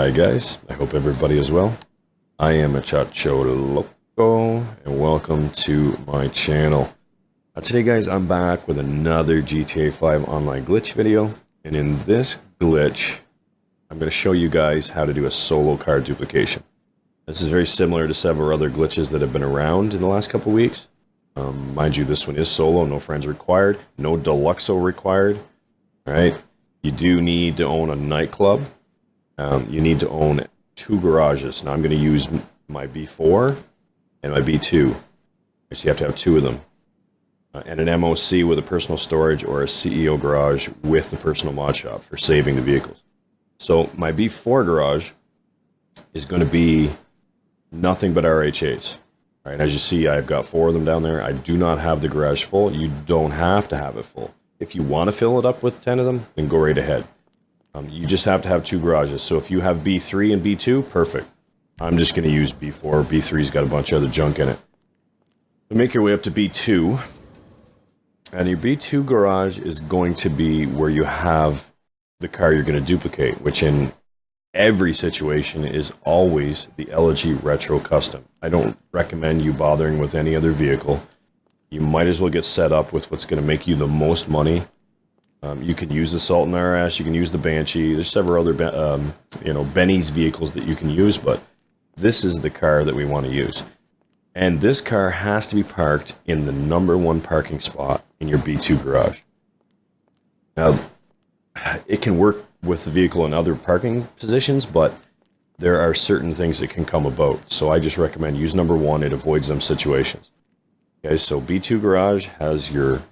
Hi guys, I hope everybody is well. I am a Chacho Loco, and welcome to my channel. Today guys, I'm back with another GTA 5 online glitch video, and in this glitch, I'm going to show you guys how to do a solo car duplication. This is very similar to several other glitches that have been around in the last couple weeks. Mind you, this one is solo, no friends required, no deluxo required. Alright, you do need to own a nightclub. You need to own 2 garages. Now I'm going to use my B4 and my B2. So you have to have 2 of them. And an MOC with a personal storage or a CEO garage with the personal mod shop for saving the vehicles. So my B4 garage is going to be nothing but RH8s. Right, as you see, I've got 4 of them down there. I do not have the garage full. You don't have to have it full. If you want to fill it up with 10 of them, then go right ahead. You just have to have 2 garages. So if you have B3 and B2, perfect. I'm just going to use B4. B3's got a bunch of other junk in it. So make your way up to B2. And your B2 garage is going to be where you have the car you're going to duplicate, which in every situation is always the LG Retro Custom. I don't recommend you bothering with any other vehicle. You might as well get set up with what's going to make you the most money. You can use the Sultan RS, you can use the Banshee. There's several other, Benny's vehicles that you can use, but this is the car that we want to use. And this car has to be parked in the #1 parking spot in your B2 garage. Now, it can work with the vehicle in other parking positions, but there are certain things that can come about. So I just recommend use #1. It avoids them situations. Okay, so B2 garage has your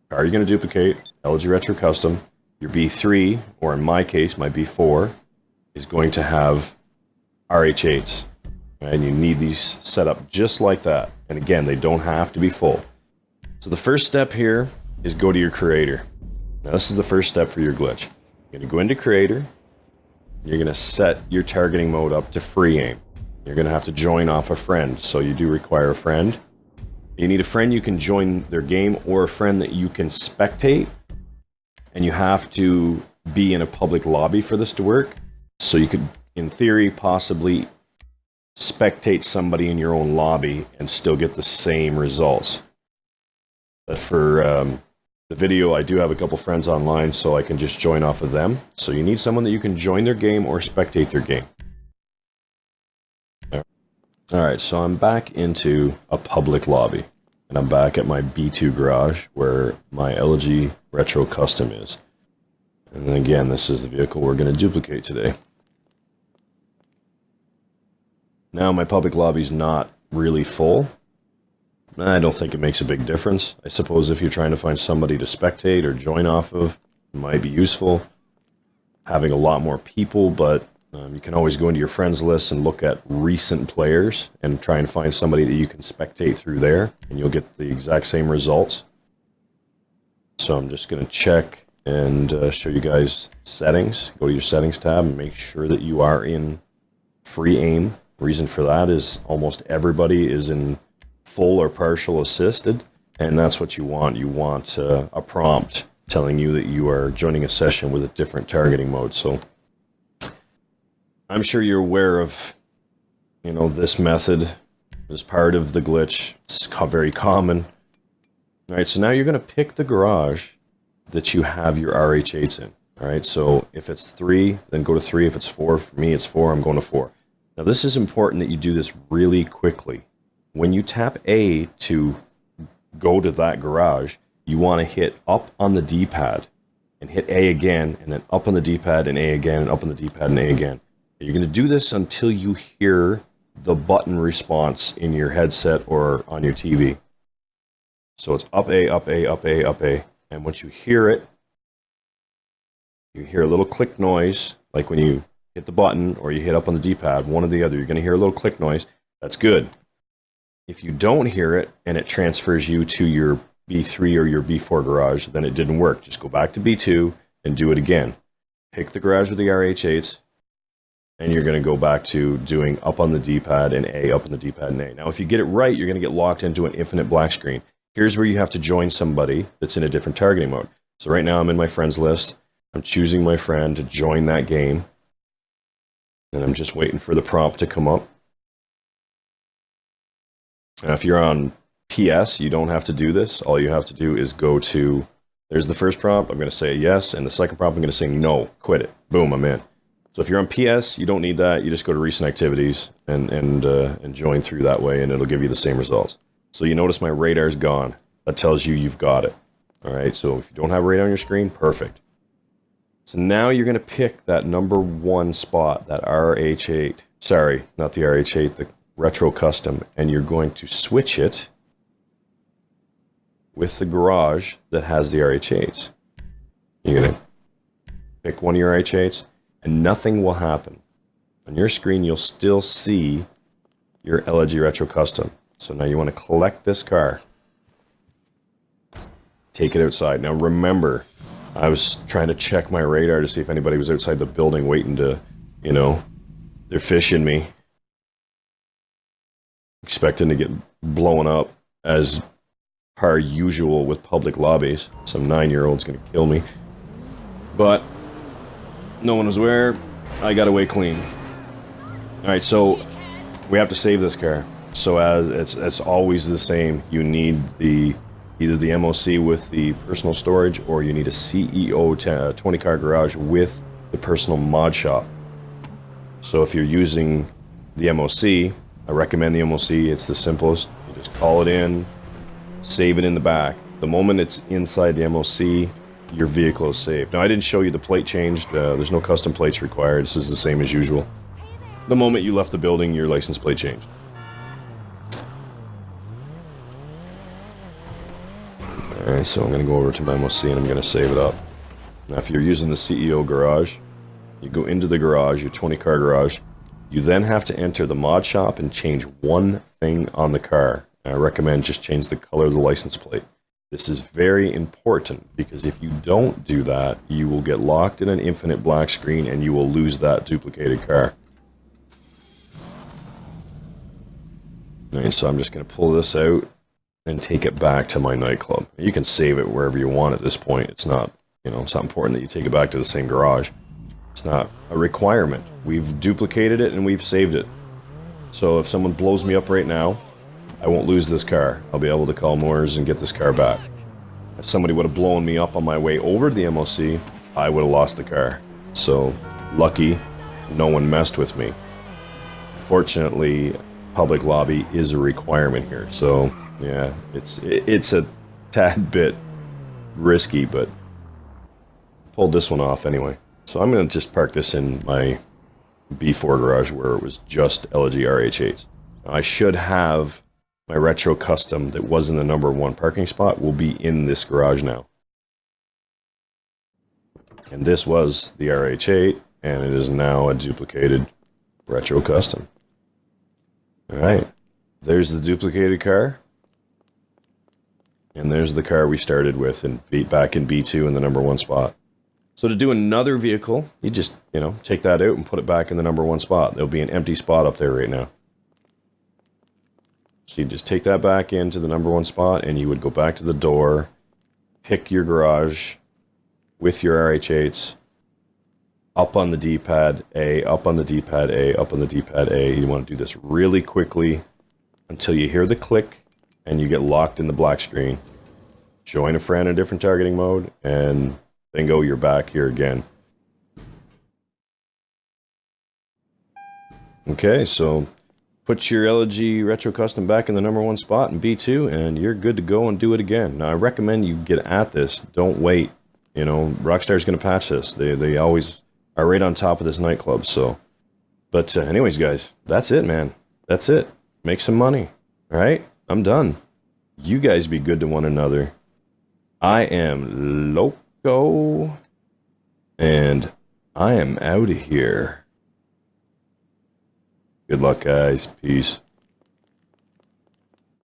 car you're going to duplicate, LG Retro Custom. Your B3, or in my case, my B4, is going to have RH8s. And you need these set up just like that. And again, they don't have to be full. So the first step here is go to your creator. Now this is the first step for your glitch. You're going to go into creator. You're going to set your targeting mode up to free aim. You're going to have to join off a friend. So you do require a friend. You need a friend you can join their game, or a friend that you can spectate, and you have to be in a public lobby for this to work. So you could, in theory, possibly spectate somebody in your own lobby and still get the same results. But for the video, I do have a couple friends online, so I can just join off of them. So you need someone that you can join their game or spectate their game. Alright, so I'm back into a public lobby, and I'm back at my B2 garage where my LG Retro Custom is. And then again, this is the vehicle we're going to duplicate today. Now my public lobby's not really full. I don't think it makes a big difference. I suppose if you're trying to find somebody to spectate or join off of, it might be useful. Having a lot more people, but you can always go into your friends list and look at recent players and try and find somebody that you can spectate through there, and you'll get the exact same results. So I'm just going to check and show you guys settings. Go to your settings tab and make sure that you are in free aim. Reason for that is almost everybody is in full or partial assisted, and that's what you want. You want a prompt telling you that you are joining a session with a different targeting mode. So I'm sure you're aware of, this method as part of the glitch. It's very common. All right, so now you're going to pick the garage that you have your RH8s in. All right, so if it's 3, then go to 3. If it's 4, for me it's 4, I'm going to 4. Now this is important that you do this really quickly. When you tap A to go to that garage, you want to hit up on the D-pad and hit A again, and then up on the D-pad and A again, and up on the D-pad and A again. You're going to do this until you hear the button response in your headset or on your TV. So it's up A, up A, up A, up A. And once you hear it, you hear a little click noise, like when you hit the button or you hit up on the D-pad, one or the other. You're going to hear a little click noise. That's good. If you don't hear it and it transfers you to your B3 or your B4 garage, then it didn't work. Just go back to B2 and do it again. Pick the garage with the RH8s. And you're going to go back to doing up on the D-pad and A, up on the D-pad and A. Now, if you get it right, you're going to get locked into an infinite black screen. Here's where you have to join somebody that's in a different targeting mode. So right now I'm in my friends list. I'm choosing my friend to join that game. And I'm just waiting for the prompt to come up. Now, if you're on PS, you don't have to do this. All you have to do is go to, there's the first prompt. I'm going to say yes. And the second prompt, I'm going to say no, quit it. Boom, I'm in. So if you're on PS, you don't need that. You just go to recent activities and join through that way, and it'll give you the same results. So you notice my radar's gone. That tells you you've got it. All right, so if you don't have radar on your screen, perfect. So now you're going to pick that number 1 spot, that RH8. Sorry, not the RH8, the Retro Custom. And you're going to switch it with the garage that has the RH8s. You're going to pick one of your RH8s, and nothing will happen. On your screen, you'll still see your LG Retro Custom. So now you want to collect this car. Take it outside. Now remember, I was trying to check my radar to see if anybody was outside the building waiting to, you know, they're fishing me. Expecting to get blown up as per usual with public lobbies. Some 9-year-old's going to kill me. But no one was aware. I got away clean. Alright, so we have to save this car. So as it's always the same. You need either the MOC with the personal storage, or you need a CEO 20 car garage with the personal mod shop. So if you're using the MOC, I recommend the MOC. It's the simplest. You just call it in, save it in the back. The moment it's inside the MOC, your vehicle is saved. Now I didn't show you the plate changed. There's no custom plates required. This is the same as usual. The moment you left the building, your license plate changed. Alright, so I'm going to go over to my MOC and I'm going to save it up. Now if you're using the CEO garage, you go into the garage, your 20 car garage. You then have to enter the mod shop and change one thing on the car. I recommend just change the color of the license plate. This is very important, because if you don't do that, you will get locked in an infinite black screen and you will lose that duplicated car. Alright, so I'm just going to pull this out and take it back to my nightclub. You can save it wherever you want at this point. It's not, you know, it's not important that you take it back to the same garage. It's not a requirement. We've duplicated it and we've saved it. So if someone blows me up right now, I won't lose this car. I'll be able to call Moores and get this car back. If somebody would have blown me up on my way over to the MOC, I would have lost the car. So, lucky, no one messed with me. Fortunately, public lobby is a requirement here. So, yeah, it's a tad bit risky, but pulled this one off anyway. So I'm going to just park this in my B4 garage where it was just LG RH8s. I should have my Retro Custom that was in the number 1 parking spot will be in this garage now. And this was the RH8, and it is now a duplicated Retro Custom. Alright, there's the duplicated car. And there's the car we started with and back in B2 in the number 1 spot. So to do another vehicle, you just, you know, take that out and put it back in the number 1 spot. There'll be an empty spot up there right now. So you just take that back into the number 1 spot, and you would go back to the door, pick your garage with your RH8s, up on the D-pad A, up on the D-pad A, up on the D-pad A. You want to do this really quickly until you hear the click and you get locked in the black screen. Join a friend in a different targeting mode, and bingo, you're back here again. Okay, so put your LG Retro Custom back in the number 1 spot in B2, and you're good to go and do it again. Now, I recommend you get at this. Don't wait. You know, Rockstar's going to patch this. They always are right on top of this nightclub, so. But anyways, guys, that's it, man. That's it. Make some money. All right? I'm done. You guys be good to one another. I am Loco, and I am out of here. Good luck, guys. Peace.